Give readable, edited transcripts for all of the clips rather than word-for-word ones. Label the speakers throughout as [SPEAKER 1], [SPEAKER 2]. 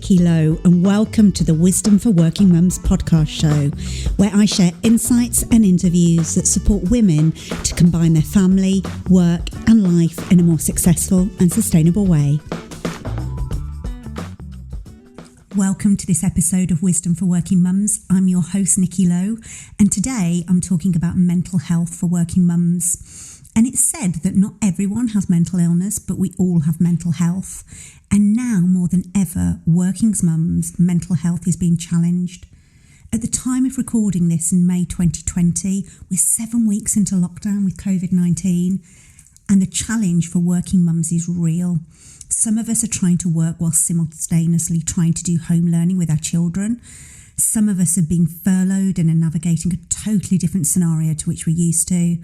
[SPEAKER 1] Nikki Lowe, and welcome to the Wisdom for Working Mums podcast show, where I share insights and interviews that support women to combine their family, work, and life in a more successful and sustainable way. Welcome to this episode of Wisdom for Working Mums. I'm your host, Nikki Lowe, and today I'm talking about mental health for working mums. And it's said that not everyone has mental illness, but we all have mental health. And now more than ever, working mums' mental health is being challenged. At the time of recording this in May 2020, we're 7 weeks into lockdown with COVID-19, and the challenge for working mums is real. Some of us are trying to work while simultaneously trying to do home learning with our children. Some of us have been furloughed and are navigating a totally different scenario to which we're used to.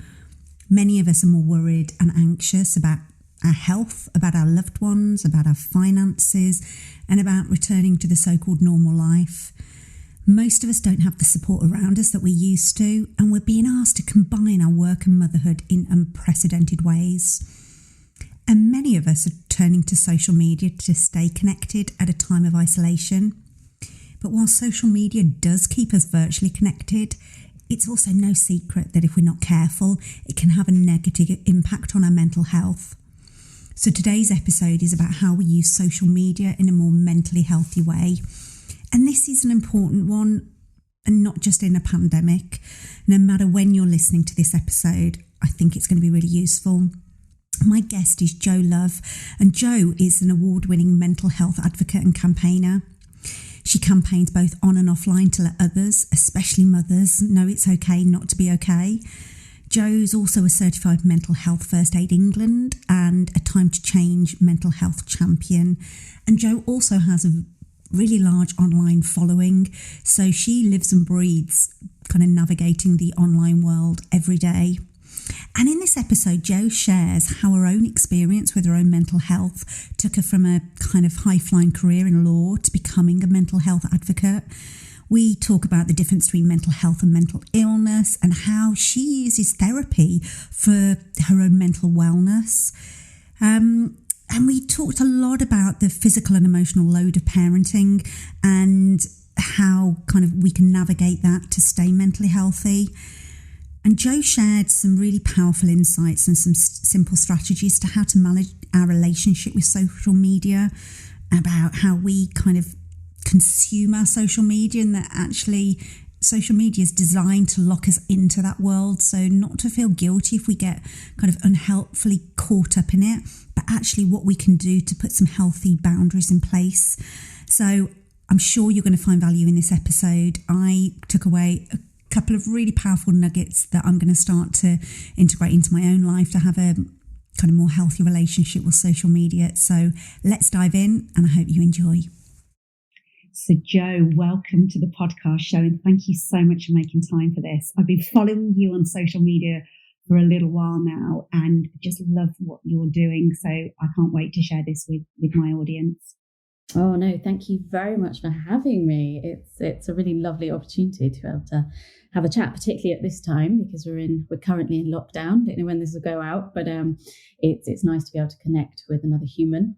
[SPEAKER 1] Many of us are more worried and anxious about our health, about our loved ones, about our finances, and about returning to the so-called normal life. Most of us don't have the support around us that we used to, and we're being asked to combine our work and motherhood in unprecedented ways. And many of us are turning to social media to stay connected at a time of isolation. But while social media does keep us virtually connected, it's also no secret that if we're not careful, it can have a negative impact on our mental health. So today's episode is about how we use social media in a more mentally healthy way. And this is an important one, and not just in a pandemic. No matter when you're listening to this episode, I think it's going to be really useful. My guest is Jo Love, and Jo is an award-winning mental health advocate and campaigner. She campaigns both on and offline to let others, especially mothers, know it's okay not to be okay. Jo's also a certified Mental Health First Aid England and a Time to Change mental health champion. And Jo also has a really large online following, so she lives and breathes kind of navigating the online world every day. And in this episode, Jo shares how her own experience with her own mental health took her from a kind of high-flying career in law to becoming a mental health advocate. We talk about the difference between mental health and mental illness and how she uses therapy for her own mental wellness. And we talked a lot about the physical and emotional load of parenting and how kind of we can navigate that to stay mentally healthy. And Jo shared some really powerful insights and some simple strategies to how to manage our relationship with social media, about how we kind of consume our social media, and that actually social media is designed to lock us into that world. So not to feel guilty if we get kind of unhelpfully caught up in it, but actually what we can do to put some healthy boundaries in place. So I'm sure you're going to find value in this episode. I took away a couple of really powerful nuggets that I'm going to start to integrate into my own life to have a kind of more healthy relationship with social media. So let's dive in, and I hope you enjoy. So Jo, welcome to the podcast show, and thank you so much for making time for this. I've been following you on social media for a little while now and just love what you're doing. So I can't wait to share this with my audience.
[SPEAKER 2] Oh no, thank you very much for having me. It's a really lovely opportunity to be able to have a chat, particularly at this time because we're currently in lockdown. Don't know when this will go out, but it's nice to be able to connect with another human.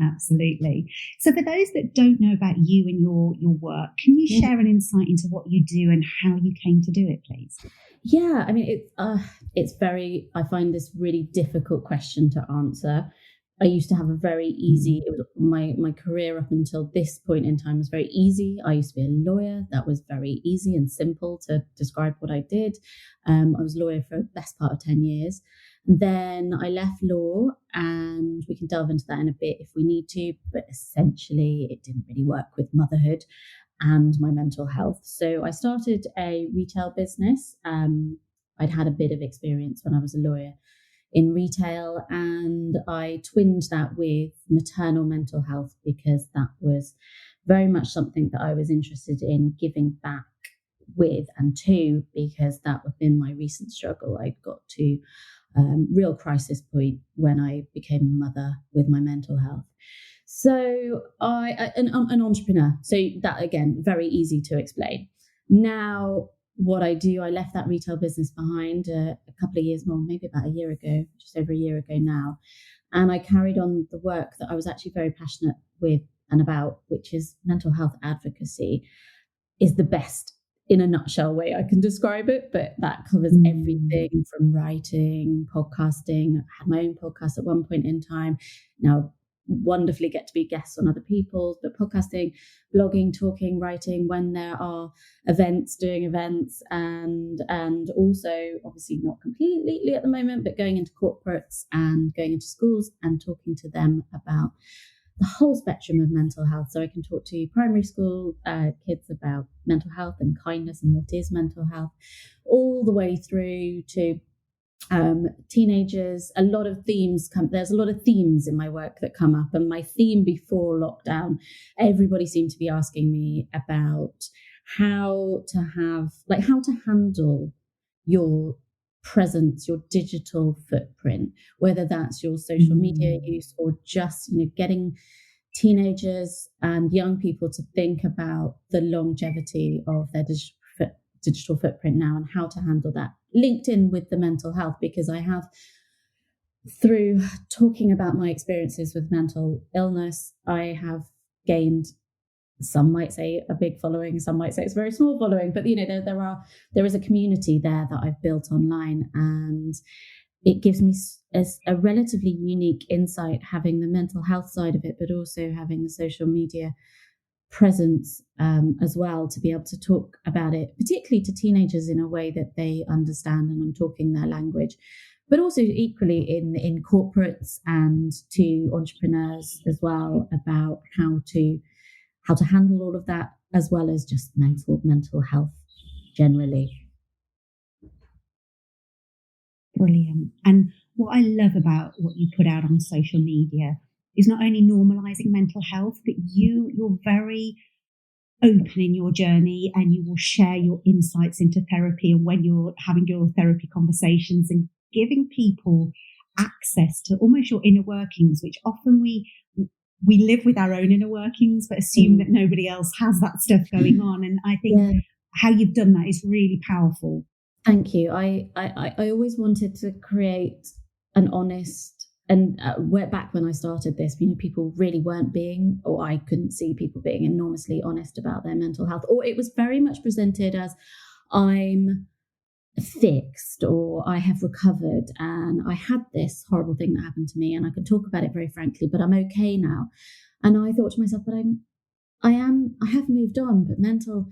[SPEAKER 1] Absolutely. So for those that don't know about you and your work, can you share an insight into what you do and how you came to do it, please?
[SPEAKER 2] Yeah, I mean I find this really difficult question to answer. I used to have a very easy, it was my career up until this point in time was very easy. I used to be a lawyer. That was very easy and simple to describe what I did. I was a lawyer for the best part of 10 years. And then I left law, and we can delve into that in a bit if we need to, but essentially it didn't really work with motherhood and my mental health. So I started a retail business. I'd had a bit of experience when I was a lawyer in retail, and I twinned that with maternal mental health because that was very much something that I was interested in giving back with and to, because that had been my recent struggle. I'd got to real crisis point when I became a mother with my mental health. So an entrepreneur. So that, again, very easy to explain. Now, what I do, I left that retail business behind a couple of years more, maybe about a year ago, just over a year ago now. And I carried on the work that I was actually very passionate with and about, which is mental health advocacy, is the best in a nutshell way I can describe it, but that covers everything from writing, podcasting. I had my own podcast at one point in time. Now, wonderfully get to be guests on other people's, but podcasting, blogging, talking, writing when there are events, doing events, and also obviously not completely at the moment, but going into corporates and going into schools and talking to them about the whole spectrum of mental health. So I can talk to primary school kids about mental health and kindness and what is mental health, all the way through to teenagers. There's a lot of themes in my work that come up, and my theme before lockdown, everybody seemed to be asking me about how to handle your presence, your digital footprint, whether that's your social media use or just, getting teenagers and young people to think about the longevity of their digital footprint now and how to handle that, linked in with the mental health, because I have, through talking about my experiences with mental illness, I have gained, some might say a big following, some might say it's a very small following, but there is a community there that I've built online, and it gives me a relatively unique insight, having the mental health side of it, but also having the social media presence as well, to be able to talk about it, particularly to teenagers in a way that they understand, and I'm talking their language, but also equally in corporates and to entrepreneurs as well, about how to handle all of that, as well as just mental health generally.
[SPEAKER 1] Brilliant. And what I love about what you put out on social media is not only normalizing mental health, but you're very open in your journey, and you will share your insights into therapy, and when you're having your therapy conversations, and giving people access to almost your inner workings, which often we live with our own inner workings, but assume that nobody else has that stuff going on. And I think how you've done that is really powerful.
[SPEAKER 2] Thank you. I always wanted to create an honest, and back when I started this, people really weren't being, or I couldn't see people being enormously honest about their mental health, or it was very much presented as I'm fixed, or I have recovered, and I had this horrible thing that happened to me, and I can talk about it very frankly, but I'm okay now. And I thought to myself, but I have moved on, but mental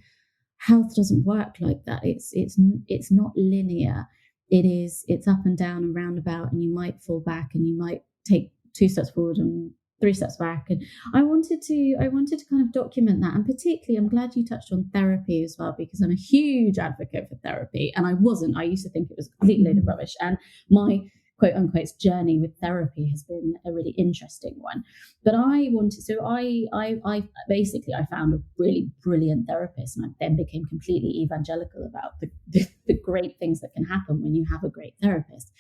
[SPEAKER 2] health doesn't work like that. It's not linear. It's up and down and roundabout, and you might fall back, and you might take 2 steps forward and 3 steps back. And I wanted to kind of document that. And particularly, I'm glad you touched on therapy as well, because I'm a huge advocate for therapy. And I used to think it was a complete load of rubbish. And my quote unquote journey with therapy has been a really interesting one. But I found a really brilliant therapist, and I then became completely evangelical about the great things that can happen when you have a great therapist.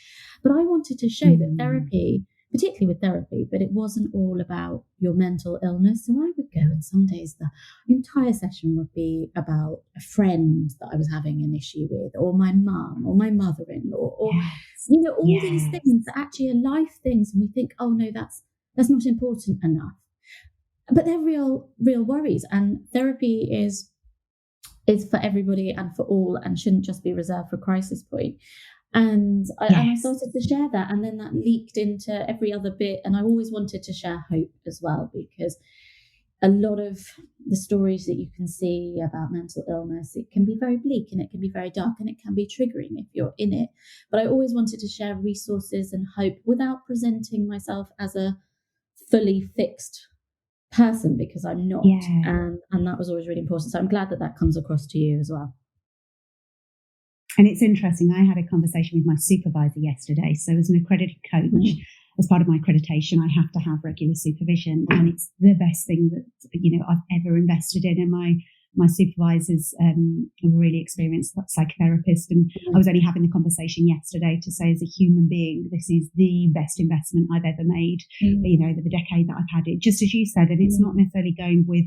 [SPEAKER 2] But I wanted to show that therapy, particularly with therapy, but it wasn't all about your mental illness. So I would go, and some days the entire session would be about a friend that I was having an issue with, or my mum, or my mother-in-law, or all these things that actually are life things, and we think, oh no, that's not important enough, but they're real worries. And therapy is for everybody and for all, and shouldn't just be reserved for crisis point. And I started to share that, and then that leaked into every other bit. And I always wanted to share hope as well, because a lot of the stories that you can see about mental illness, it can be very bleak, and it can be very dark, and it can be triggering if you're in it. But I always wanted to share resources and hope without presenting myself as a fully fixed person, because I'm not. And that was always really important. So I'm glad that comes across to you as well.
[SPEAKER 1] And it's interesting, I had a conversation with my supervisor yesterday. So as an accredited coach, as part of my accreditation, I have to have regular supervision. And it's the best thing that, I've ever invested in. And my supervisor's a really experienced psychotherapist. And I was only having the conversation yesterday to say, as a human being, this is the best investment I've ever made, the decade that I've had it, just as you said. And it's not necessarily going with,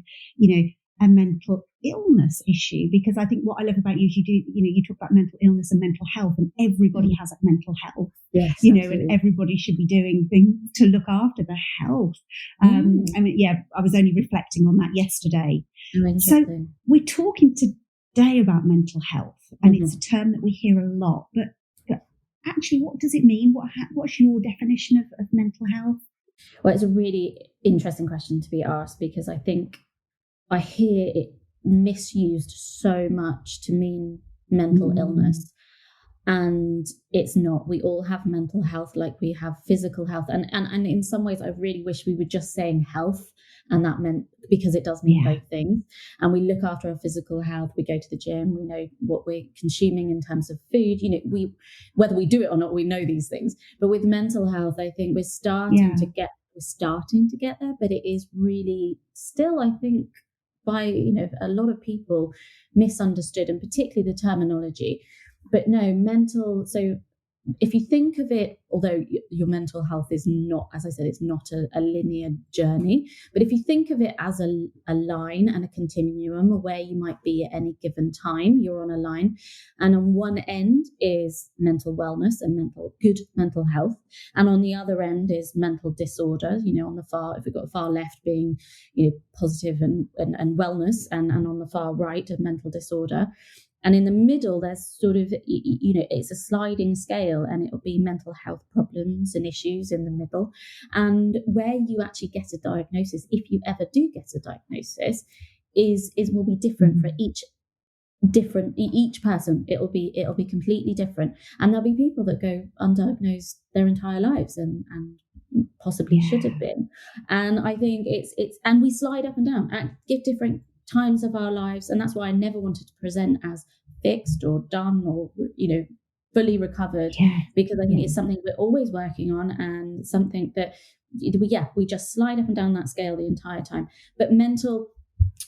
[SPEAKER 1] a mental illness issue, because I think what I love about you is you talk about mental illness and mental health, and everybody has a mental health,
[SPEAKER 2] yes,
[SPEAKER 1] and everybody should be doing things to look after their health. I was only reflecting on that yesterday. So we're talking today about mental health, and it's a term that we hear a lot, but actually, what does it mean? What's your definition of mental health?
[SPEAKER 2] Well, it's a really interesting question to be asked, because I think I hear it misused so much to mean mental illness, and it's not. We all have mental health like we have physical health, and in some ways I really wish we were just saying health, and that meant, because it does mean both things, and we look after our physical health. We go to the gym, we know what we're consuming in terms of food, we whether we do it or not, we know these things. But with mental health, I think we're starting to get there, but it is really still, I think, by a lot of people, misunderstood, and particularly the terminology. But no, mental, so if you think of it, although your mental health is not, as I said, it's not a linear journey, but if you think of it as a line and a continuum of where you might be at any given time, you're on a line, and on one end is mental wellness and good mental health, and on the other end is mental disorder, on the far, if we've got far left being positive and wellness, and on the far right of mental disorder. And in the middle, there's sort of, it's a sliding scale, and it'll be mental health problems and issues in the middle. And where you actually get a diagnosis, if you ever do get a diagnosis, will be different for each person. It'll be completely different. And there'll be people that go undiagnosed their entire lives and possibly should have been. And I think and we slide up and down at different times of our lives, and that's why I never wanted to present as fixed or done or fully recovered, because I think it's something we're always working on, and something that we just slide up and down that scale the entire time. But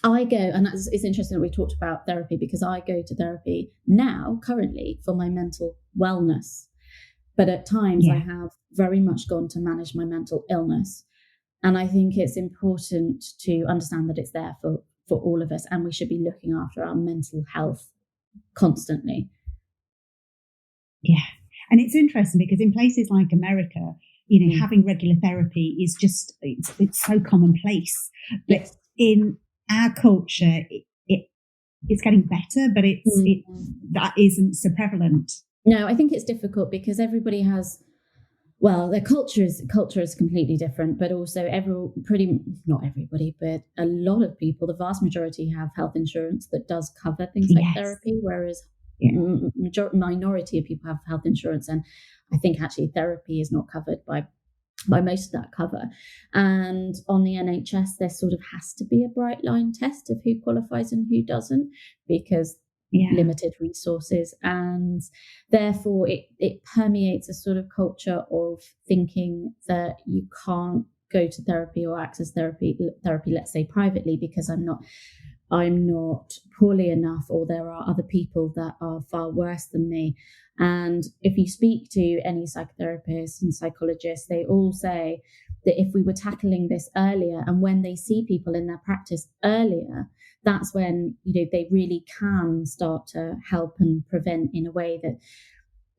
[SPEAKER 2] I go, and it's interesting that we talked about therapy, because I go to therapy now currently for my mental wellness, but at times I have very much gone to manage my mental illness. And I think it's important to understand that it's there for all of us, and we should be looking after our mental health constantly.
[SPEAKER 1] And it's interesting because in places like America, having regular therapy is just it's so commonplace, but in our culture it's getting better, but that isn't so prevalent.
[SPEAKER 2] No, I think it's difficult because everybody has, their culture is completely different, but also not everybody, but a lot of people, the vast majority, have health insurance that does cover things like therapy, whereas minority of people have health insurance, and I think actually therapy is not covered by most of that cover. And on the NHS, there sort of has to be a bright line test of who qualifies and who doesn't, because limited resources, and therefore it permeates a sort of culture of thinking that you can't go to therapy or access therapy, let's say privately, because I'm not poorly enough, or there are other people that are far worse than me. And if you speak to any psychotherapists and psychologists, they all say that if we were tackling this earlier, and when they see people in their practice earlier, that's when they really can start to help and prevent in a way that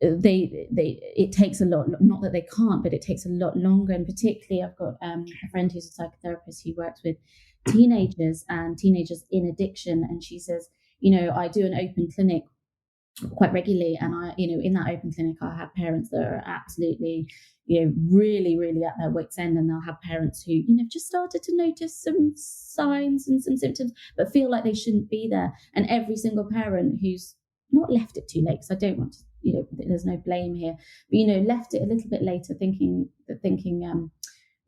[SPEAKER 2] it takes a lot, not that they can't, but it takes a lot longer. And particularly I've got a friend who's a psychotherapist who works with teenagers in addiction, and she says, I do an open clinic quite regularly, and I in that open clinic I have parents that are absolutely really, really at their wits' end, and they'll have parents who just started to notice some signs and some symptoms but feel like they shouldn't be there, and every single parent who's not left it too late, because I don't want to there's no blame here, but left it a little bit later thinking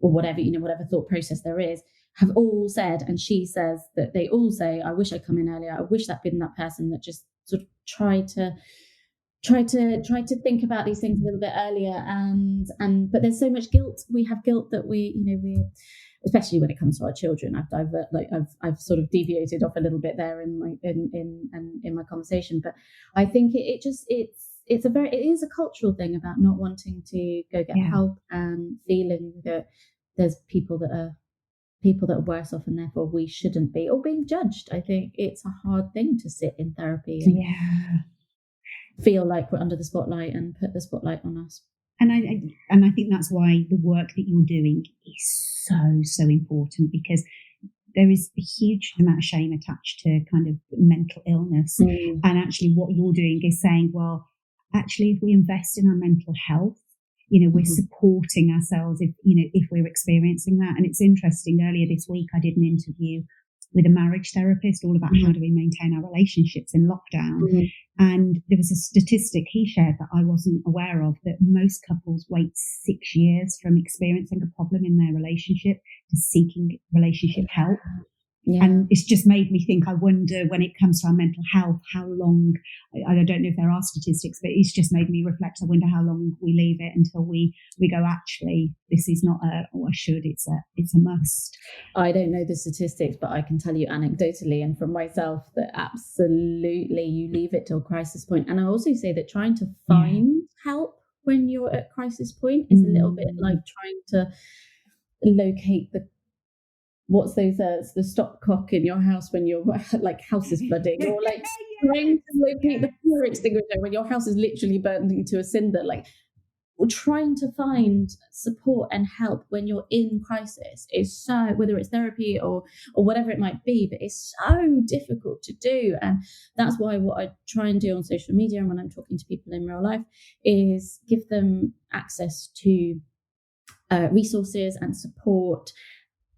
[SPEAKER 2] or whatever thought process there is, have all said, and she says that they all say, I wish I'd come in earlier, I wish I'd been that person that just sort of try to think about these things a little bit earlier, but there's so much guilt. We have guilt that we especially when it comes to our children. I've sort of deviated off a little bit there in my conversation, but I think it is a cultural thing about not wanting to go get help and feeling that there's people that are people that are worse off and therefore we shouldn't be, or being judged. I think it's a hard thing to sit in therapy and feel like we're under the spotlight and put the spotlight on us.
[SPEAKER 3] And I think that's why the work that you're doing is so important, because there is a huge amount of shame attached to kind of mental illness. And actually what you're doing is saying, well, actually, if we invest in our mental health, we're supporting ourselves if we're experiencing that. And it's interesting, earlier this week, I did an interview with a marriage therapist all about how do we maintain our relationships in lockdown. And there was a statistic he shared that I wasn't aware of, that most couples wait 6 years from experiencing a problem in their relationship to seeking relationship help. And it's just made me think, I wonder, when it comes to our mental health, how long, I don't know if there are statistics, but it's just made me reflect. I wonder how long we leave it until we go, actually, this is not I should, it's a must.
[SPEAKER 2] I don't know the statistics, but I can tell you anecdotally and from myself that absolutely you leave it till crisis point. And I also say that trying to find help when you're at crisis point is a little bit like trying to locate what's those the stopcock in your house when your like house is flooding, or like trying to locate the fire extinguisher when your house is literally burning to a cinder. Like, trying to find support and help when you're in crisis is so, whether it's therapy or whatever it might be, but it's so difficult to do. And that's why what I try and do on social media and when I'm talking to people in real life is give them access to resources and support,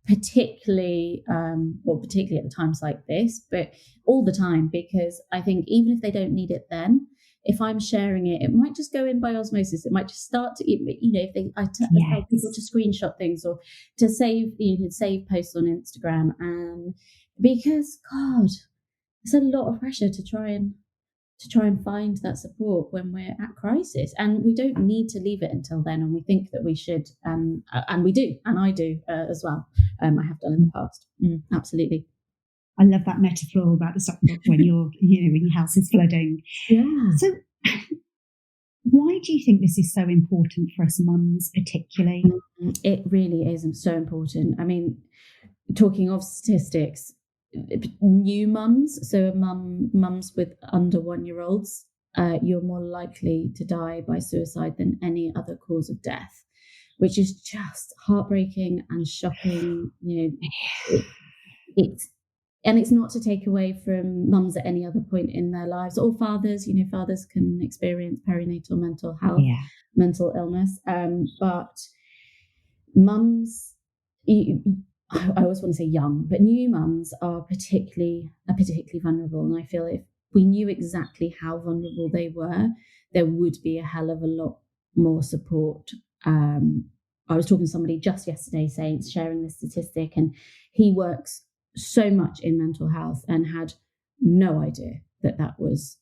[SPEAKER 2] particularly at times like this, but all the time, because I think even if they don't need it then, if I'm sharing it, it might just go in by osmosis. It might just start to, I tell people to screenshot things or to save posts on Instagram, and because God, it's a lot of pressure to try and find that support when we're at crisis, and we don't need to leave it until then. And we think that we should, and we do, and I do as well. I have done in the past. Absolutely.
[SPEAKER 3] I love that metaphor about the stopcock when when your house is flooding.
[SPEAKER 2] Yeah.
[SPEAKER 3] So, why do you think this is so important for us mums, particularly?
[SPEAKER 2] It really is so important. I mean, talking of statistics, new mums, so mums with under 1-year-olds, you're more likely to die by suicide than any other cause of death, which is just heartbreaking and shocking. It's not to take away from mums at any other point in their lives, or fathers. Fathers can experience perinatal mental health, mental illness, but mums, I always want to say young, but new mums are particularly vulnerable. And I feel if we knew exactly how vulnerable they were, there would be a hell of a lot more support. I was talking to somebody just yesterday sharing this statistic, and he works so much in mental health and had no idea that was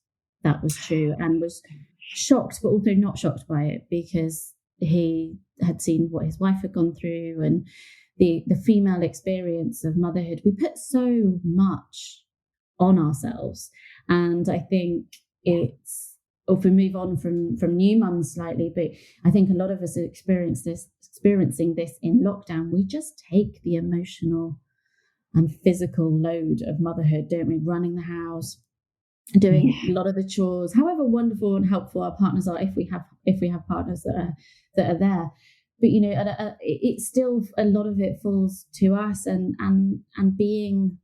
[SPEAKER 2] true, and was shocked, but also not shocked by it, because he had seen what his wife had gone through and the female experience of motherhood. We put so much on ourselves, and I think it's, or if we move on from new mums slightly, but I think a lot of us are experiencing this in lockdown. We just take the emotional and physical load of motherhood, don't we? Running the house, doing a lot of the chores, however wonderful and helpful our partners are, if we have partners that are there. But it's still, a lot of it falls to us, and being,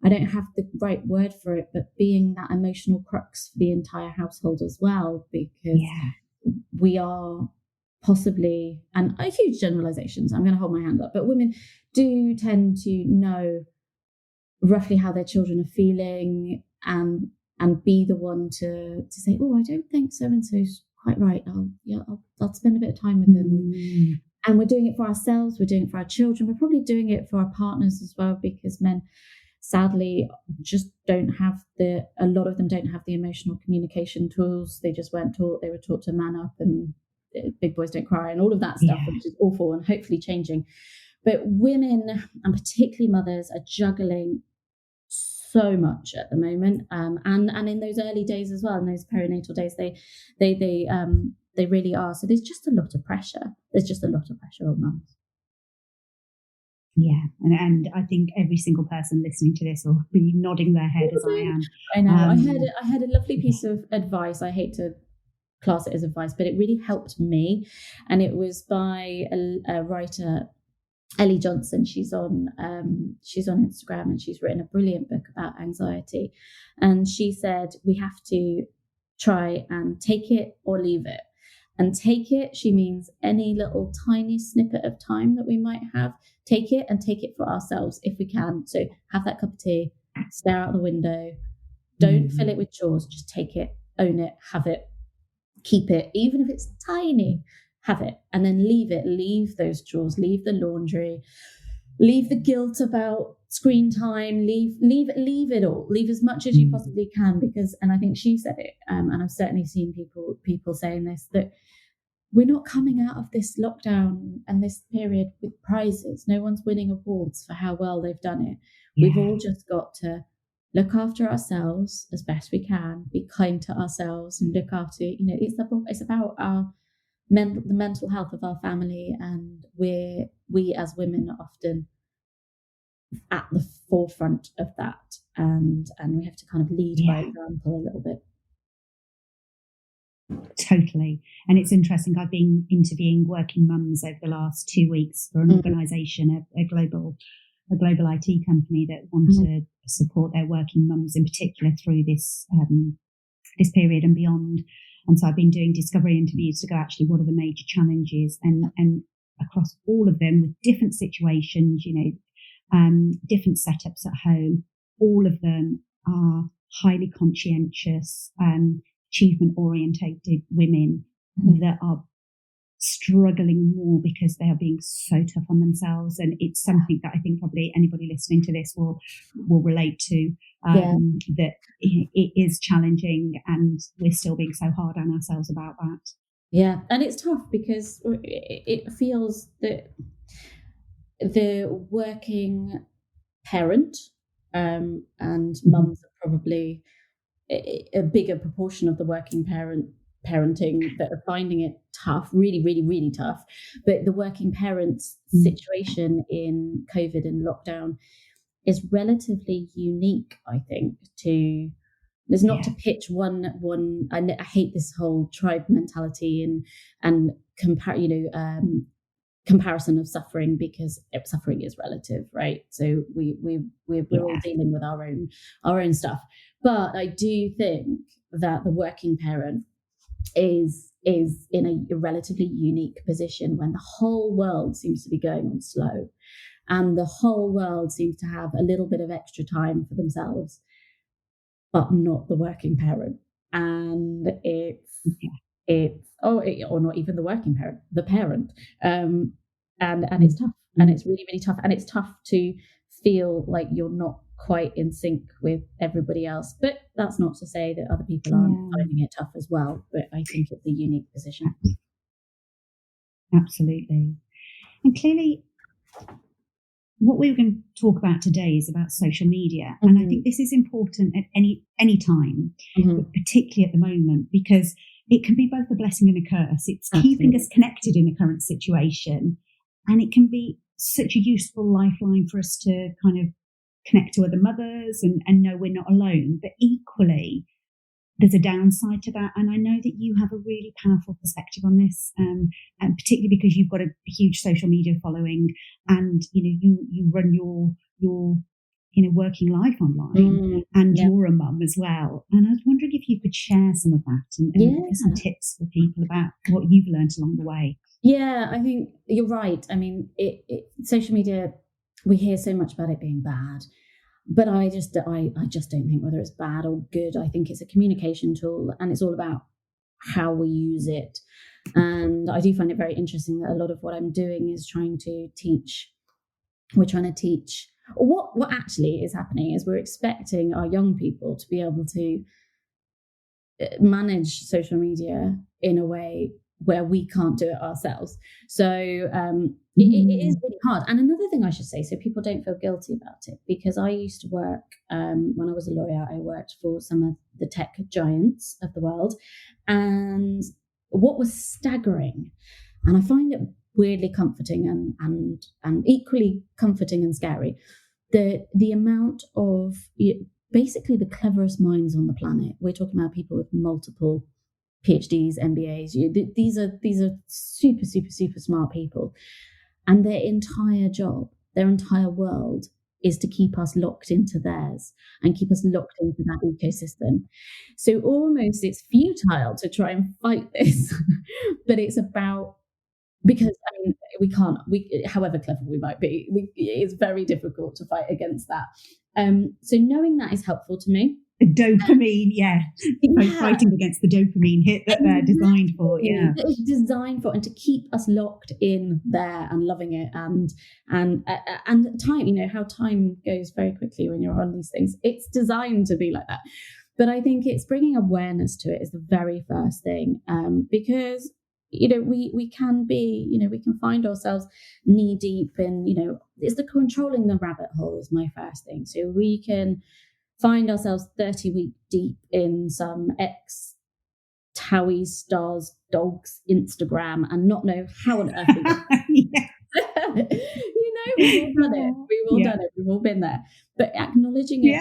[SPEAKER 2] I don't have the right word for it, but being that emotional crux for the entire household as well, because we are possibly, and huge generalizations, I'm going to hold my hand up, but women do tend to know roughly how their children are feeling, and be the one to say, oh, I don't think so and so's quite right. I'll spend a bit of time with them. And we're doing it for ourselves, we're doing it for our children, we're probably doing it for our partners as well, because men sadly just don't have a lot of them don't have the emotional communication tools. They just weren't taught. They were taught to man up and big boys don't cry and all of that stuff, which is awful and hopefully changing. But women, and particularly mothers, are juggling so much at the moment, and in those early days as well, in those perinatal days, they really are. So there's just a lot of pressure. There's just a lot of pressure on mums.
[SPEAKER 3] Yeah, and I think every single person listening to this will be nodding their head as I am.
[SPEAKER 2] I know. I had a lovely piece of advice. I hate to class it as advice, but it really helped me, and it was by a writer, Ellie Johnson. She's on Instagram, and she's written a brilliant book about anxiety. And she said we have to try and take it or leave it. And take it, she means any little tiny snippet of time that we might have. Take it, and take it for ourselves if we can. So have that cup of tea, stare out the window, don't fill it with chores, just take it, own it, have it, keep it, even if it's tiny, have it, and then leave it. Leave those chores, leave the laundry, leave the guilt about screen time, leave it all, leave as much as you possibly can, because, and I think she said it, and I've certainly seen people saying this, that we're not coming out of this lockdown and this period with prizes. No one's winning awards for how well they've done it. Yeah. We've all just got to look after ourselves as best we can, be kind to ourselves, and look after, it's about the mental health of our family, and we as women are often at the forefront of that, and we have to kind of lead by example a little bit.
[SPEAKER 3] Totally. And it's interesting, I've been interviewing working mums over the last 2 weeks for an organisation, a global IT company that want to support their working mums in particular through this period and beyond. And so I've been doing discovery interviews to go, actually, what are the major challenges? And across all of them, with different situations, different setups at home, all of them are highly conscientious, achievement orientated women that are struggling more because they are being so tough on themselves. And it's something that I think probably anybody listening to this will relate to, that it is challenging, and we're still being so hard on ourselves about that.
[SPEAKER 2] Yeah. And it's tough because it feels that the working parent, and mums are probably a bigger proportion of the working parenting that are finding it tough, really, really, really tough. But the working parents situation in COVID and lockdown is relatively unique, I think, there's not to pitch one. I hate this whole tribe mentality and comparison of suffering, because suffering is relative, right? So we're all dealing with our own stuff. But I do think that the working parent is in a relatively unique position when the whole world seems to be going on slow, and the whole world seems to have a little bit of extra time for themselves, but not the working parent. And or not even the working parent, the parent. And it's tough, and it's really, really tough, and it's tough to feel like you're not quite in sync with everybody else. But that's not to say that other people aren't finding it tough as well. But I think it's a unique position.
[SPEAKER 3] Absolutely. And clearly, what we're going to talk about today is about social media. And I think this is important at any time, but particularly at the moment, because it can be both a blessing and a curse. It's keeping us connected in the current situation, and it can be such a useful lifeline for us to kind of connect to other mothers and know we're not alone. But equally, there's a downside to that. And I know that you have a really powerful perspective on this, and particularly because you've got a huge social media following, and you run your working life online, and you're a mum as well. And I was wondering if you could share some of that and give some tips for people about what you've learned along the way.
[SPEAKER 2] Yeah, I think you're right. I mean, social media, we hear so much about it being bad, but I just don't think whether it's bad or good. I think it's a communication tool, and it's all about how we use it. And I do find it very interesting that a lot of what I'm doing is trying to teach. We're trying to teach. What actually is happening is we're expecting our young people to be able to manage social media in a way where we can't do it ourselves. So it is really hard. And another thing I should say, so people don't feel guilty about it, because I used to work, when I was a lawyer, I worked for some of the tech giants of the world. And what was staggering, and I find it weirdly comforting and equally comforting and scary. The amount of basically the cleverest minds on the planet. We're talking about people with multiple PhDs, MBAs. These are super, super, super smart people, and their entire job, their entire world, is to keep us locked into theirs and keep us locked into that ecosystem. So almost it's futile to try and fight this, but it's about, because I mean, however clever we might be, it's very difficult to fight against that. So knowing that is helpful to me.
[SPEAKER 3] Dopamine, fighting against the dopamine hit that they're designed for. Yeah,
[SPEAKER 2] it's designed for, and to keep us locked in there and loving it, and time. You know how time goes very quickly when you're on these things. It's designed to be like that, but I think it's bringing awareness to it is the very first thing, because we can be, we can find ourselves knee deep in, it's the controlling the rabbit hole is my first thing. So we can find ourselves 30 weeks deep in some Towie stars dogs Instagram and not know how on earth we we've all done it. We've all done it. We've all been there. But acknowledging it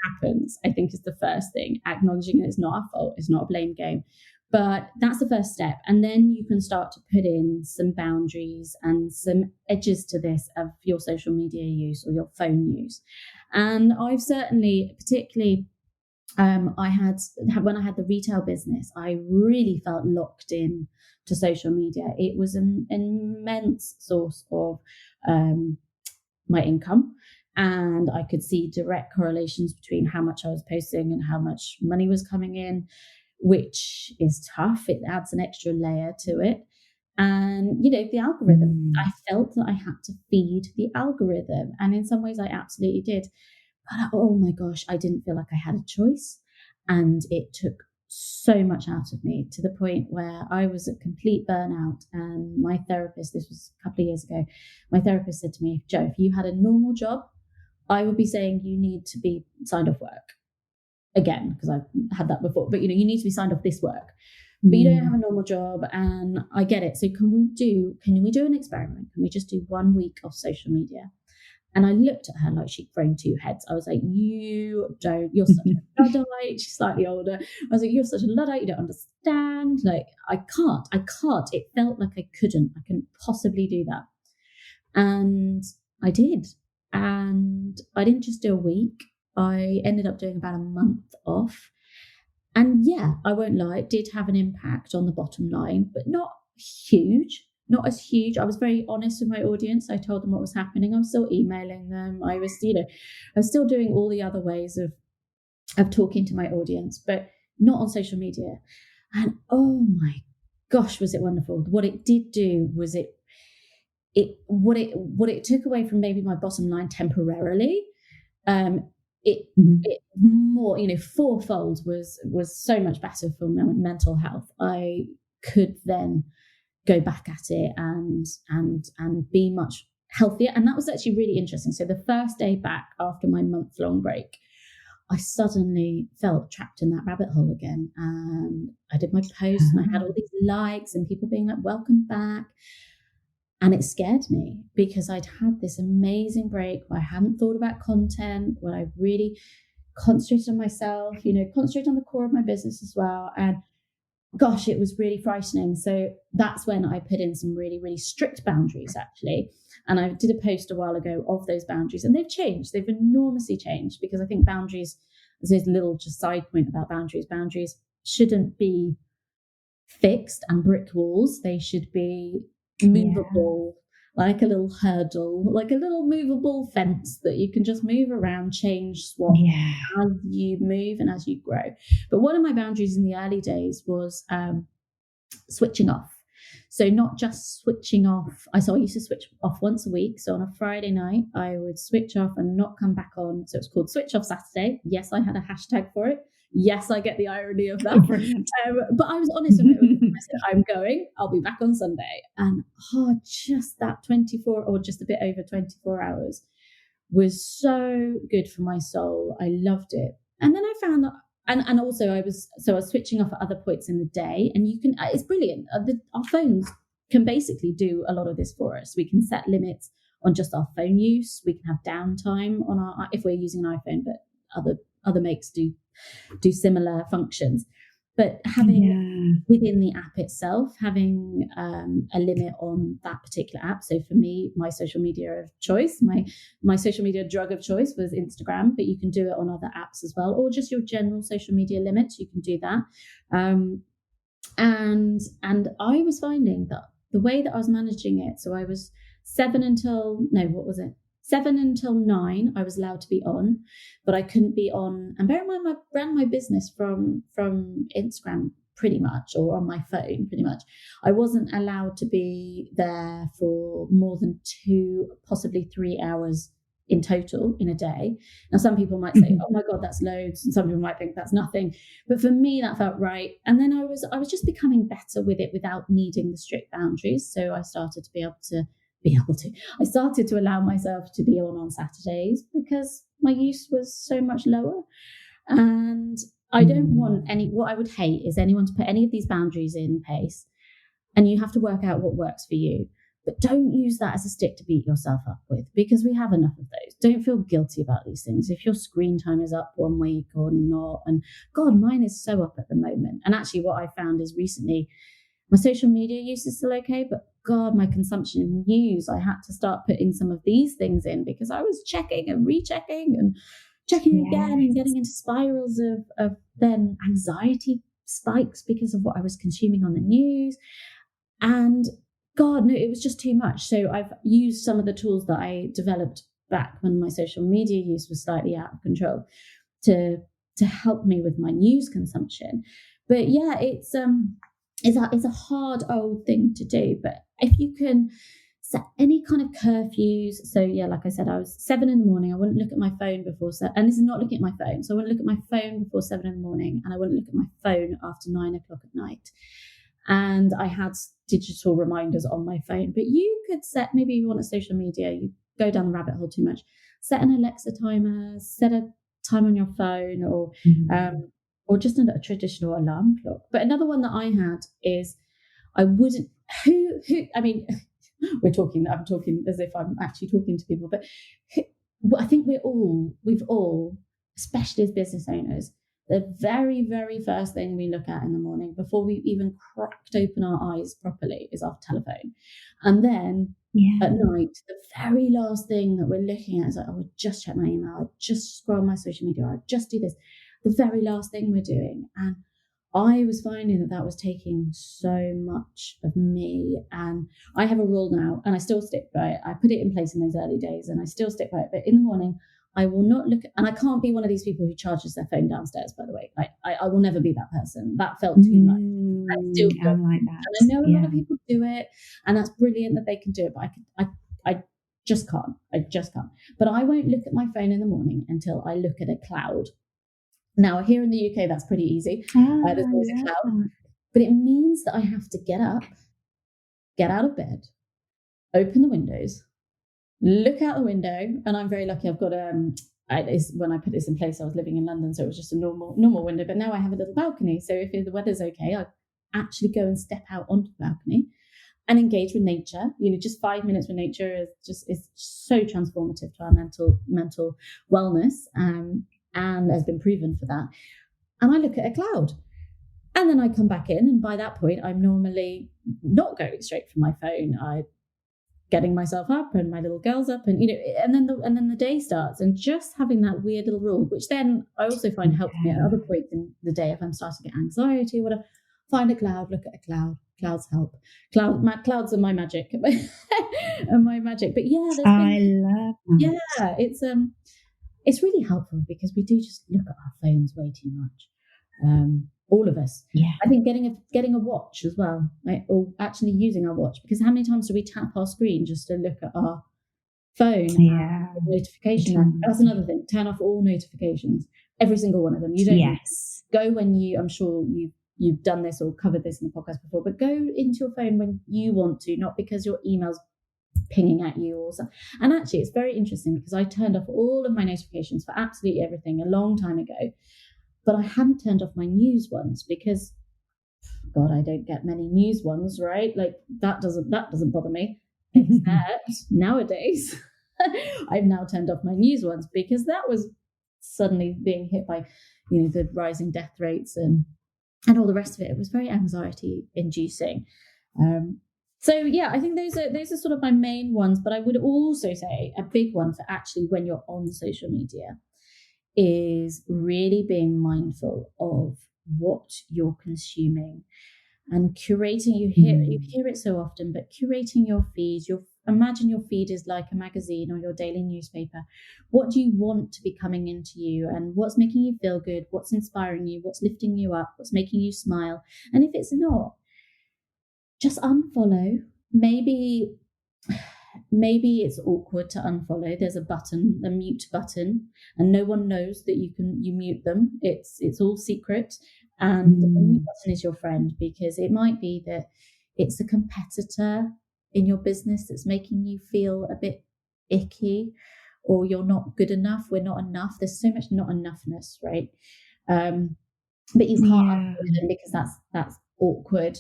[SPEAKER 2] happens, I think, is the first thing. Acknowledging it is not our fault. It's not a blame game. But that's the first step. And then you can start to put in some boundaries and some edges to this of your social media use or your phone use. And I've certainly, particularly, when I had the retail business, I really felt locked in to social media. It was an immense source of my income. And I could see direct correlations between how much I was posting and how much money was coming in, which is tough. It adds an extra layer to it. And, the algorithm, I felt that I had to feed the algorithm. And in some ways I absolutely did. But oh my gosh, I didn't feel like I had a choice. And it took so much out of me to the point where I was at complete burnout. And my therapist, this was a couple of years ago, my therapist said to me, Jo, if you had a normal job, I would be saying you need to be signed off work. Again, because I've had that before, but you need to be signed off this work, but you don't have a normal job, and I get it. So can we do an experiment? Can we just do 1 week of social media? And I looked at her like she'd thrown two heads. I was like, you're such a Luddite. She's slightly older. I was like, you're such a Luddite. You don't understand. Like, I can't. It felt like I couldn't possibly do that. And I did. And I didn't just do a week. I ended up doing about a month off. And yeah, I won't lie, it did have an impact on the bottom line, but not huge, not as huge. I was very honest with my audience. I told them what was happening. I was still emailing them. I was still doing all the other ways of talking to my audience, but not on social media. And oh my gosh, was it wonderful. What it did do was what it took away from maybe my bottom line temporarily, it more, fourfold was so much better for my mental health. I could then go back at it and be much healthier. And that was actually really interesting. So the first day back after my month-long break, I suddenly felt trapped in that rabbit hole again. And I did my post and I had all these likes and people being like, welcome back. And it scared me because I'd had this amazing break where I hadn't thought about content, where I really concentrated on myself, concentrated on the core of my business as well. And gosh, it was really frightening. So that's when I put in some really, really strict boundaries, actually. And I did a post a while ago of those boundaries, and they've changed. They've enormously changed, because I think boundaries, there's a little just side point about boundaries. Boundaries shouldn't be fixed and brick walls. They should be movable, like a little hurdle, like a little movable fence that you can just move around, change, swap as you move and as you grow. But one of my boundaries in the early days was switching off. So not just switching off. I used to switch off once a week. So on a Friday night, I would switch off and not come back on. So it's called Switch Off Saturday. Yes, I had a hashtag for it. Yes, I get the irony of that. But I was honest with it. I said, I'm going, I'll be back on Sunday. And just that 24 or just a bit over 24 hours was so good for my soul. I loved it. And then I found that, and also I was switching off at other points in the day, and it's brilliant. Our phones can basically do a lot of this for us. We can set limits on just our phone use. We can have downtime on our, if we're using an iPhone, but other makes do similar functions. But having within the app itself, having a limit on that particular app. So for me, my social media of choice, my social media drug of choice was Instagram, but you can do it on other apps as well, or just your general social media limits. You can do that. And I was finding that the way that I was managing it, so I was 7 until 9 I was allowed to be on, but I couldn't be on, and bear in mind I ran my business from Instagram pretty much, or on my phone pretty much. I wasn't allowed to be there for more than 2, possibly 3 hours in total in a day. Now some people might say, oh my God, that's loads, and some people might think that's nothing, but for me that felt right. And then I was just becoming better with it without needing the strict boundaries. So I started to I started to allow myself to be on Saturdays because my use was so much lower. And I don't want what I would hate is anyone to put any of these boundaries in place, and you have to work out what works for you. But don't use that as a stick to beat yourself up with, because we have enough of those. Don't feel guilty about these things. If your screen time is up one week or not, and God, mine is so up at the moment. And actually what I found is recently, my social media use is still okay, but God, my consumption of news, I had to start putting some of these things in because I was checking and rechecking and checking again and getting into spirals of then anxiety spikes because of what I was consuming on the news. And God, no, it was just too much. So I've used some of the tools that I developed back when my social media use was slightly out of control to help me with my news consumption. But yeah, it's a hard old thing to do. But if you can set any kind of curfews, so yeah, like I said, I was 7 a.m. I wouldn't look at my phone before, and this is not looking at my phone. So I wouldn't look at my phone before 7 a.m, and I wouldn't look at my phone after 9 o'clock at night. And I had digital reminders on my phone. But you could set, maybe you want a social media, you go down the rabbit hole too much, set an Alexa timer, set a time on your phone, or just a traditional alarm clock. But another one that I had is I wouldn't, I mean, I'm talking as if I'm actually talking to people, but I think we've all, especially as business owners, the very, very first thing we look at in the morning before we even cracked open our eyes properly is our telephone. And then at night, the very last thing that we're looking at is like, I would just check my email, I'd just scroll my social media, I'd just do this. The very last thing we're doing. And I was finding that was taking so much of me. And I have a rule now, and I still stick by it. I put it in place in those early days, and I still stick by it. But in the morning, I will not look at, and I can't be one of these people who charges their phone downstairs, by the way. I will never be that person. That felt too much.
[SPEAKER 3] I'm like that.
[SPEAKER 2] And I know a lot of people do it, and that's brilliant that they can do it, but I just can't. I just can't. But I won't look at my phone in the morning until I look at a cloud. Now, here in the UK, that's pretty easy. There's always a cloud. But it means that I have to get up, get out of bed, open the windows, look out the window. And I'm very lucky. I've got when I put this in place, I was living in London, so it was just a normal window. But now I have a little balcony. So if the weather's okay, I actually go and step out onto the balcony and engage with nature. Just 5 minutes with nature is so transformative to our mental wellness. And has been proven for that. And I look at a cloud, and then I come back in, and by that point, I'm normally not going straight from my phone. I'm getting myself up, and my little girl's up, and and then the day starts. And just having that weird little rule, which then I also find helps me at other points in the day if I'm starting to get anxiety or whatever. Find a cloud, look at a cloud. Clouds help. Clouds are my magic, and my magic. But yeah,
[SPEAKER 3] I love that.
[SPEAKER 2] Yeah, it's really helpful because we do just look at our phones way too much. All of us. Yeah. I think getting a watch as well, right? Or actually using our watch, because how many times do we tap our screen just to look at our phone?
[SPEAKER 3] Yeah.
[SPEAKER 2] Notification. That's another thing. Turn off all notifications. Every single one of them. You don't go when I'm sure you've done this or covered this in the podcast before, but go into your phone when you want to, not because your email's pinging at you or something. And actually, it's very interesting because I turned off all of my notifications for absolutely everything a long time ago, but I hadn't turned off my news ones because God, I don't get many news ones, right? Like that doesn't bother me. Except nowadays, I've now turned off my news ones because that was suddenly being hit by, the rising death rates and all the rest of it. It was very anxiety inducing. So yeah, I think those are sort of my main ones. But I would also say a big one for actually when you're on social media is really being mindful of what you're consuming and curating. You hear it so often, but curating your feeds. Imagine your feed is like a magazine or your daily newspaper. What do you want to be coming into you, and what's making you feel good? What's inspiring you? What's lifting you up? What's making you smile? And if it's not, just unfollow. Maybe it's awkward to unfollow. There's a mute button, and no one knows that you mute them. It's all secret. And the mute button is your friend, because it might be that it's a competitor in your business that's making you feel a bit icky, or you're not good enough. We're not enough. There's so much not enoughness, right? But you can't unfollow them because that's awkward.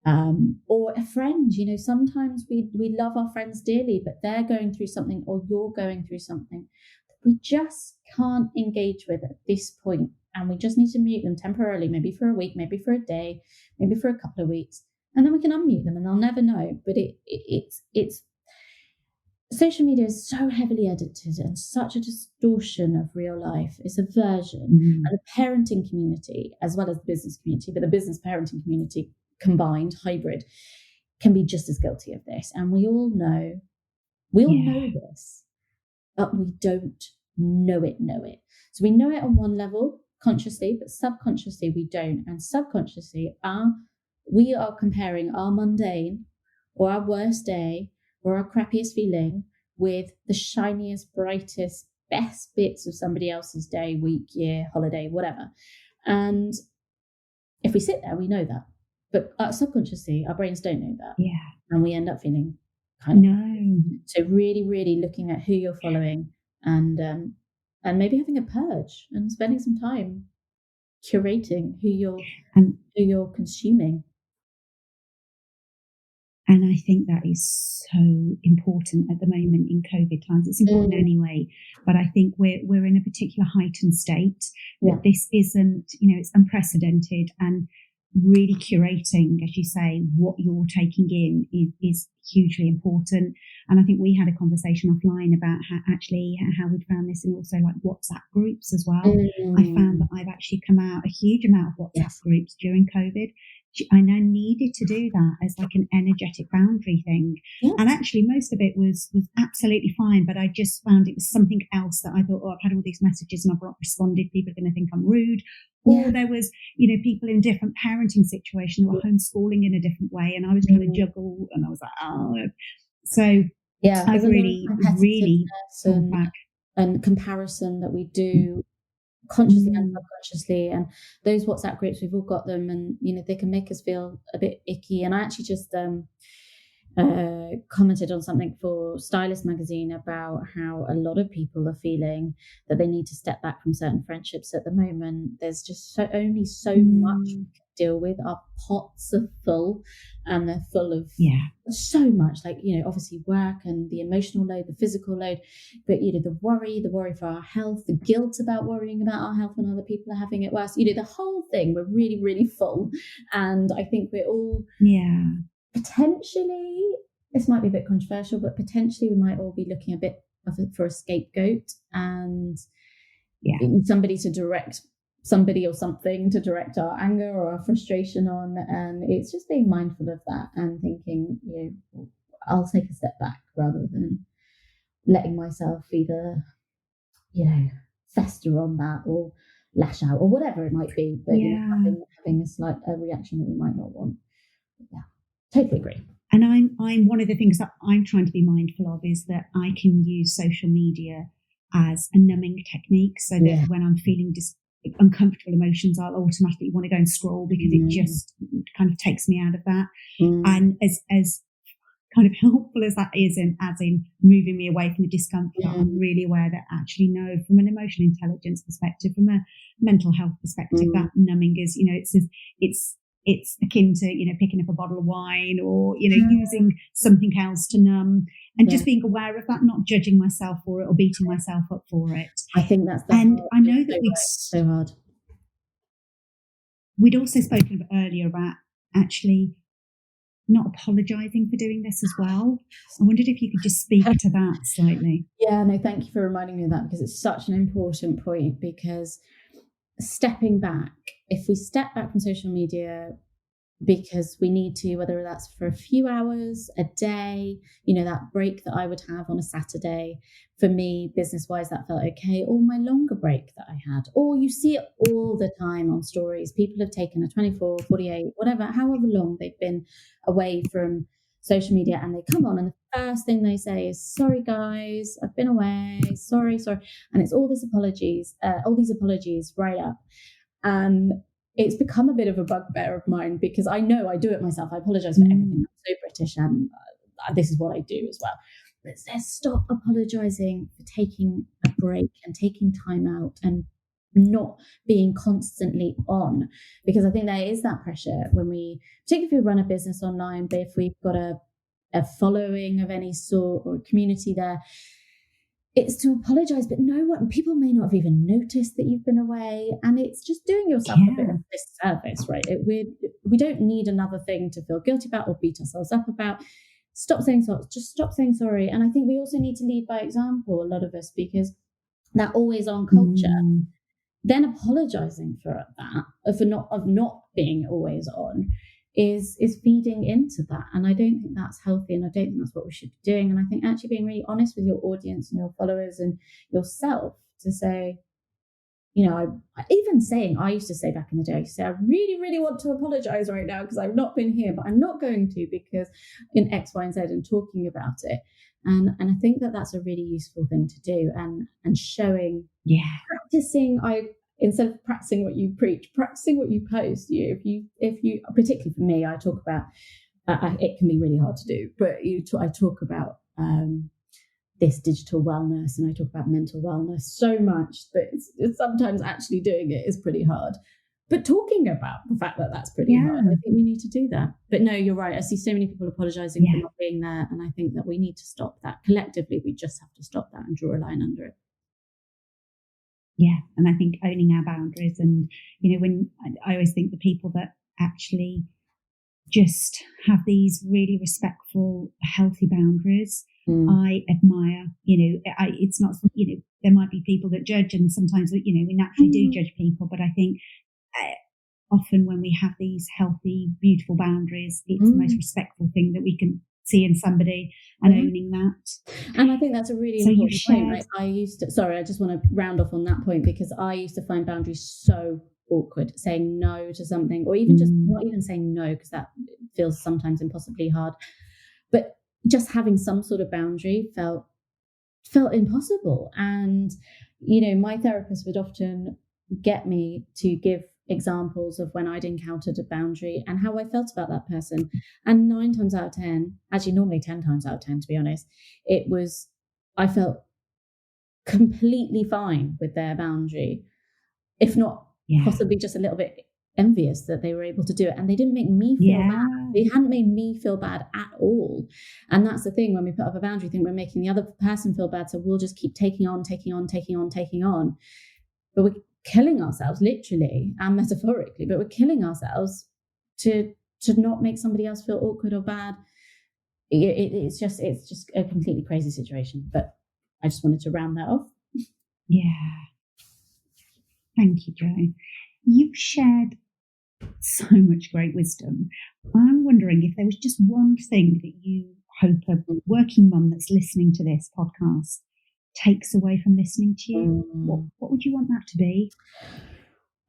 [SPEAKER 2] Or a friend, sometimes we love our friends dearly, but they're going through something, or you're going through something we just can't engage with at this point, and we just need to mute them temporarily, maybe for a week, maybe for a day, maybe for a couple of weeks, and then we can unmute them and they'll never know. But it's social media is so heavily edited and such a distortion of real life. It's a version. And the parenting community, as well as the business community, but the business parenting community combined, hybrid, can be just as guilty of this. And we all know this, but we don't know it. So we know it on one level consciously, but subconsciously we don't. And subconsciously we are comparing our mundane or our worst day or our crappiest feeling with the shiniest, brightest, best bits of somebody else's day, week, year, holiday, whatever. And if we sit there, we know that. But subconsciously, our brains don't know that.
[SPEAKER 3] Yeah.
[SPEAKER 2] And we end up feeling kind of... So really, really looking at who you're following, and maybe having a purge and spending some time curating who you're consuming.
[SPEAKER 3] And I think that is so important at the moment in COVID times. It's important anyway, but I think we're in a particular heightened state. That this isn't, it's unprecedented, and really curating, as you say, what you're taking in is hugely important. And I think we had a conversation offline about how we'd found this, and also like WhatsApp groups as well. I found that I've actually come out a huge amount of WhatsApp groups during COVID. I now needed to do that as like an energetic boundary thing. And actually most of it was absolutely fine, but I just found it was something else that I thought, I've had all these messages and I've not responded. People are going to think I'm rude. Or there was, people in different parenting situations that were homeschooling in a different way, and I was trying to juggle, and I was like, So I really pulled back.
[SPEAKER 2] And comparison that we do consciously and subconsciously, and those WhatsApp groups, we've all got them, and they can make us feel a bit icky. And I actually just commented on something for Stylist magazine about how a lot of people are feeling that they need to step back from certain friendships at the moment. There's just only so much we can deal with. Our pots are full, and they're full of so much, like, obviously work and the emotional load, the physical load, but the worry for our health, the guilt about worrying about our health when other people are having it worse, the whole thing. We're really, really full. And I think we're all potentially, this might be a bit controversial, but potentially we might all be looking a bit for a scapegoat, and somebody or something to direct our anger or our frustration on. And it's just being mindful of that and thinking, I'll take a step back rather than letting myself either, fester on that or lash out or whatever it might be. But having a slight reaction that we might not want. Totally agree.
[SPEAKER 3] And I'm one of the things that I'm trying to be mindful of is that I can use social media as a numbing technique, so that when I'm feeling uncomfortable emotions, I'll automatically want to go and scroll, because it just kind of takes me out of that. And as kind of helpful as that is, as in moving me away from the discomfort, I'm really aware that actually, no, from an emotional intelligence perspective, from a mental health perspective, that numbing is, it's it's akin to, picking up a bottle of wine or, using something else to numb, and just being aware of that, not judging myself for it or beating myself up for it.
[SPEAKER 2] I think that's
[SPEAKER 3] and I know that
[SPEAKER 2] so hard.
[SPEAKER 3] We'd also spoken earlier about actually not apologising for doing this as well. I wondered if you could just speak to that slightly.
[SPEAKER 2] Yeah, no, thank you for reminding me of that, because it's such an important point. Because stepping back, if we step back from social media because we need to, whether that's for a few hours, a day, that break that I would have on a Saturday, for me, business-wise, that felt okay, or my longer break that I had, or you see it all the time on stories. People have taken a 24, 48, whatever, however long they've been away from social media, and they come on and the first thing they say is, sorry guys, I've been away, sorry. And it's all these apologies right up. It's become a bit of a bugbear of mine, because I know I do it myself. I apologise for everything. I'm so British, and this is what I do as well. But stop apologising for taking a break and taking time out and not being constantly on, because I think there is that pressure when particularly if we run a business online, but if we've got a following of any sort or a community there, it's to apologise, but people may not have even noticed that you've been away, and it's just doing yourself a bit of a disservice, right? We don't need another thing to feel guilty about or beat ourselves up about. Stop saying sorry. Just stop saying sorry. And I think we also need to lead by example, a lot of us, because that always on culture, then apologising for that, of not being always on, is feeding into that. And I don't think that's healthy, and I don't think that's what we should be doing. And I think actually being really honest with your audience and your followers and yourself to say, I used to say back in the day, I really, really want to apologize right now because I've not been here, but I'm not going to, because in X, Y, and Z, and talking about it. And I think that that's a really useful thing to do, and showing, practicing. Instead of practicing what you preach, practicing what you post. If you, particularly for me, I talk about, it can be really hard to do, but I talk about this digital wellness, and I talk about mental wellness so much that it's sometimes actually doing it is pretty hard. But talking about the fact that that's pretty hard, I think we need to do that. But no, you're right. I see so many people apologising for not being there, and I think that we need to stop that. Collectively, we just have to stop that and draw a line under it.
[SPEAKER 3] Yeah, and I think owning our boundaries, and when I always think the people that actually just have these really respectful, healthy boundaries, I admire. It's not, there might be people that judge, and sometimes we naturally do judge people, but I think often when we have these healthy, beautiful boundaries, it's the most respectful thing that we can see in somebody, and owning that.
[SPEAKER 2] And I think that's a really important point. Right? I just want to round off on that point, because I used to find boundaries so awkward, saying no to something, or even just not even saying no, because that feels sometimes impossibly hard. But just having some sort of boundary felt impossible. And, my therapist would often get me to give examples of when I'd encountered a boundary and how I felt about that person. And 9 times out of 10, actually normally 10 times out of 10, to be honest, I felt completely fine with their boundary, if not possibly just a little bit envious that they were able to do it. And they didn't make me feel bad. They hadn't made me feel bad at all. And that's the thing, when we put up a boundary, I think we're making the other person feel bad. So we'll just keep taking on. But we're killing ourselves, literally and metaphorically, but we're killing ourselves to not make somebody else feel awkward or bad. It's just a completely crazy situation. But I just wanted to round that off.
[SPEAKER 3] Thank you, Jo. You've shared so much great wisdom. I'm wondering if there was just one thing that you hope a working mum that's listening to this podcast takes away from listening to you. What would you want that to be?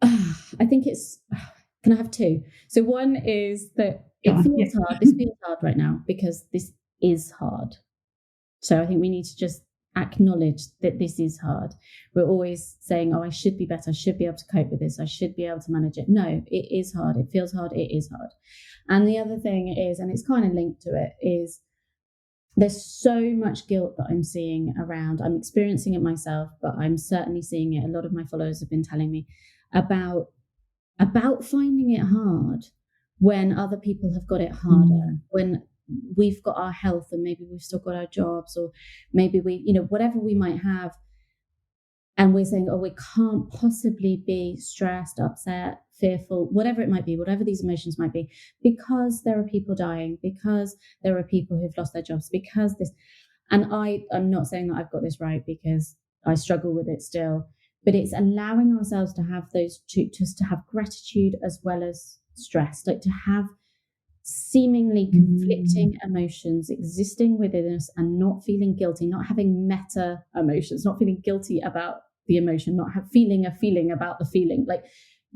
[SPEAKER 2] I think can I have 2? So one is that it feels hard. This feels hard right now because this is hard. So I think we need to just acknowledge that this is hard. We're always saying, I should be better. I should be able to cope with this. I should be able to manage it. No, it is hard. It feels hard. It is hard. And the other thing is, and it's kind of linked to it, is there's so much guilt that I'm seeing around. I'm experiencing it myself, but I'm certainly seeing it. A lot of my followers have been telling me about finding it hard when other people have got it harder, when we've got our health and maybe we've still got our jobs, or maybe we, whatever we might have, and we're saying, oh, we can't possibly be stressed, upset, fearful, whatever it might be, whatever these emotions might be, because there are people dying, because there are people who've lost their jobs, because this, and I'm not saying that I've got this right, because I struggle with it still, but it's allowing ourselves to have those two, just to have gratitude as well as stress, like to have seemingly conflicting emotions existing within us and not feeling guilty, not having meta emotions, not feeling guilty about the emotion, not feeling a feeling about the feeling, like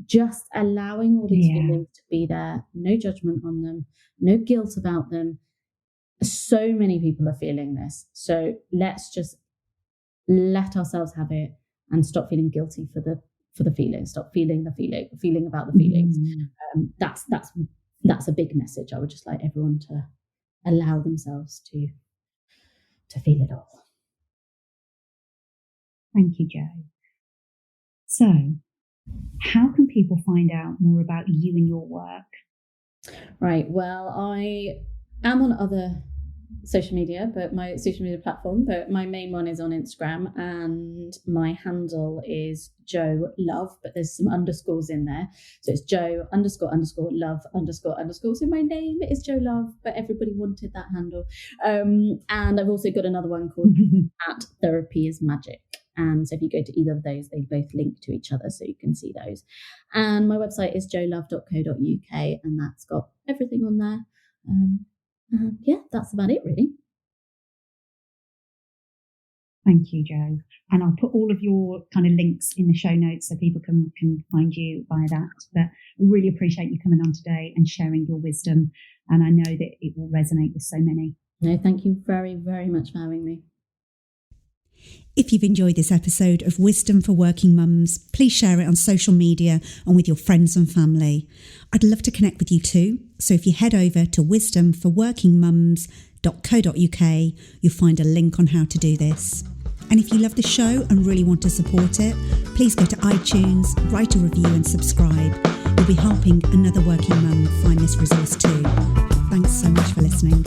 [SPEAKER 2] just allowing all these feelings to be there, no judgment on them, no guilt about them. So many people are feeling this, so let's just let ourselves have it and stop feeling guilty for the feeling, stop feeling the feeling about the feelings. That's a big message. I would just like everyone to allow themselves to feel it all.
[SPEAKER 3] Thank you, Jo. So, how can people find out more about you and your work?
[SPEAKER 2] Right. Well, I am on other social media, but my social media platform, but my main one is on Instagram, and my handle is Jo Love, but there's some underscores in there, so it's Jo __love __. So my name is Jo Love, but everybody wanted that handle. And I've also got another one called @therapyismagic. And so if you go to either of those, they both link to each other, so you can see those. And my website is jolove.co.uk, and that's got everything on there. Yeah, that's about it, really.
[SPEAKER 3] Thank you, Jo. And I'll put all of your kind of links in the show notes so people can find you via that. But I really appreciate you coming on today and sharing your wisdom. And I know that it will resonate with so many.
[SPEAKER 2] No, thank you very, very much for having me.
[SPEAKER 1] If you've enjoyed this episode of Wisdom for Working Mums, please share it on social media and with your friends and family. I'd love to connect with you too. So if you head over to wisdomforworkingmums.co.uk, you'll find a link on how to do this. And if you love the show and really want to support it, please go to iTunes, write a review and subscribe. You'll be helping another working mum find this resource too. Thanks so much for listening.